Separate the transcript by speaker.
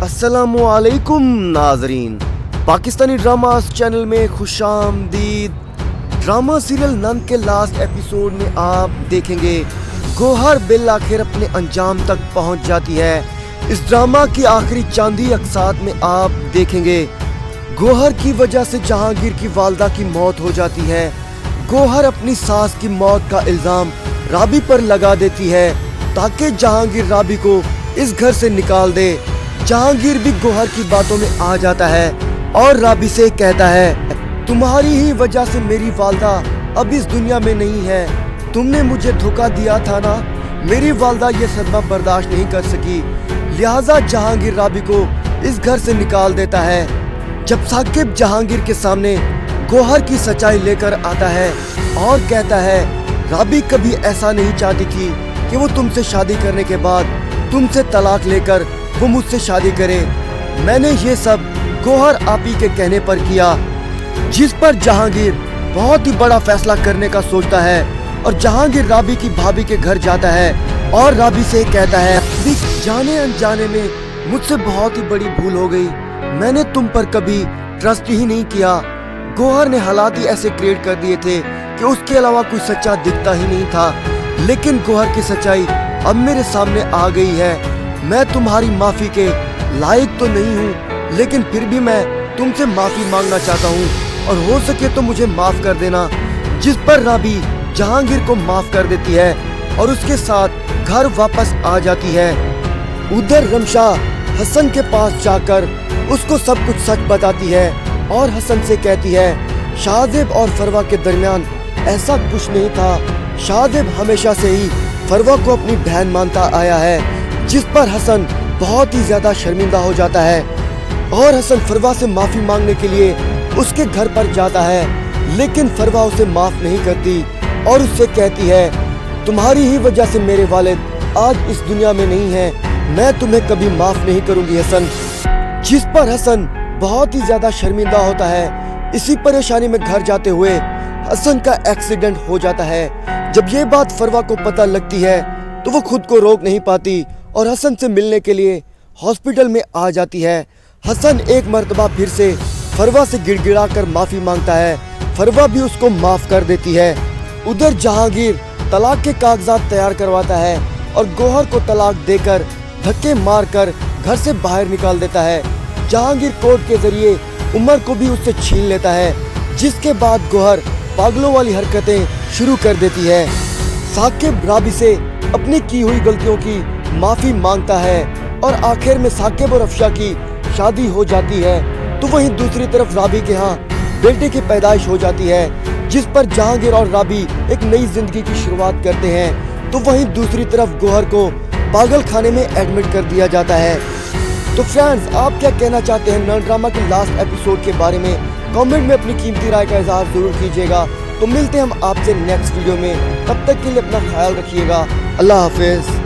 Speaker 1: अस्सलामुअलैकुम नाजरीन, Pakistani dramas channel में खुशामदीद। ड्रामा सीरियल नन के लास्ट एपिसोड में आप देखेंगे गौहर बिल आखिर अपने अंजाम तक पहुंच जाती है। इस ड्रामा की आखिरी चांदी अकसात में आप देखेंगे गौहर की वजह से जहांगीर की वालदा की मौत हो जाती है। गौहर अपनी सास की मौत का इल्जाम राबी पर लगा देती है ताकि जहांगीर राबी को इस घर से निकाल दे। जहांगीर भी गौहर की बातों में आ जाता है और राबी से कहता है, तुम्हारी ही वजह से मेरी वालदा अब इस दुनिया में नहीं है। तुमने मुझे धोखा दिया था ना। मेरी वालदा ये सदमा बर्दाश्त नहीं कर सकी, लिहाजा जहांगीर राबी को इस घर से निकाल देता है। जब साकिब जहांगीर के सामने गौहर की सच्चाई लेकर आता है और कहता है, राबी कभी ऐसा नहीं चाहती थी कि वो तुमसे शादी करने के बाद तुमसे तलाक लेकर वो मुझसे शादी करे। मैंने ये सब गौहर आपी के कहने पर किया। जिस पर जहांगीर बहुत ही बड़ा फैसला करने का सोचता है और जहांगीर राबी की भाभी के घर जाता है और राबी से कहता है, जाने अनजाने में मुझसे बहुत ही बड़ी भूल हो गई। मैंने तुम पर कभी ट्रस्ट ही नहीं किया। गौहर ने हालात ही ऐसे क्रिएट कर दिए थे कि उसके अलावा कोई सच्चा दिखता ही नहीं था। लेकिन गौहर की सच्चाई अब मेरे सामने आ गई है। मैं तुम्हारी माफी के लायक तो नहीं हूँ, लेकिन फिर भी मैं तुमसे माफी मांगना चाहता हूँ और हो सके तो मुझे माफ कर देना। जिस पर राबी जहांगीर को माफ कर देती है और उसके साथ घर वापस आ जाती है। उधर रमशा हसन के पास जाकर उसको सब कुछ सच बताती है और हसन से कहती है, शाहजेब और फरवा के दरमियान ऐसा कुछ नहीं था। शाहजेब हमेशा से ही फरवा को अपनी बहन मानता आया है। जिस पर हसन बहुत ही ज्यादा शर्मिंदा हो जाता है और हसन फरवा से माफी मांगने के लिए उसके घर पर जाता है, लेकिन फरवा उसे माफ नहीं करती और उससे कहती है, तुम्हारी ही वजह से मेरे वालिद आज इस दुनिया में नहीं है। मैं तुम्हें कभी माफ नहीं करूंगी हसन। जिस पर हसन बहुत ही ज्यादा शर्मिंदा होता है। इसी परेशानी में घर जाते हुए हसन का एक्सीडेंट हो जाता है। जब ये बात फरवा को पता लगती है तो वो खुद को रोक नहीं पाती और हसन से मिलने के लिए हॉस्पिटल में आ जाती है। हसन एक मर्तबा फिर से फरवा से गिड़गिड़ा कर माफी मांगता है। फरवा भी उसको माफ कर देती है। उधर जहांगीर तलाक के कागजात तैयार करवाता है और गौहर को तलाक देकर धक्के मारकर घर से बाहर निकाल देता है। जहांगीर कोर्ट के जरिए उमर को भी उससे छीन लेता है, जिसके बाद गौहर पागलों वाली हरकतें शुरू कर देती है। साकिब राबी से अपनी की हुई गलतियों की माफी मांगता है और आखिर में साकिब और अफशा की शादी हो जाती है। तो वहीं दूसरी तरफ राबी के यहाँ बेटे की पैदाइश हो जाती है, जिस पर जहांगीर और राबी एक नई जिंदगी की शुरुआत करते हैं। तो वहीं दूसरी तरफ गौहर को पागल खाने में एडमिट कर दिया जाता है। तो फ्रेंड्स, आप क्या कहना चाहते हैं नन ड्रामा के लास्ट एपिसोड के बारे में? कमेंट में अपनी कीमती राय का इजहार जरूर कीजिएगा। तो मिलते हैं हम आपसे नेक्स्ट वीडियो में। तब तक के लिए अपना ख्याल रखिएगा। अल्लाह हाफिज।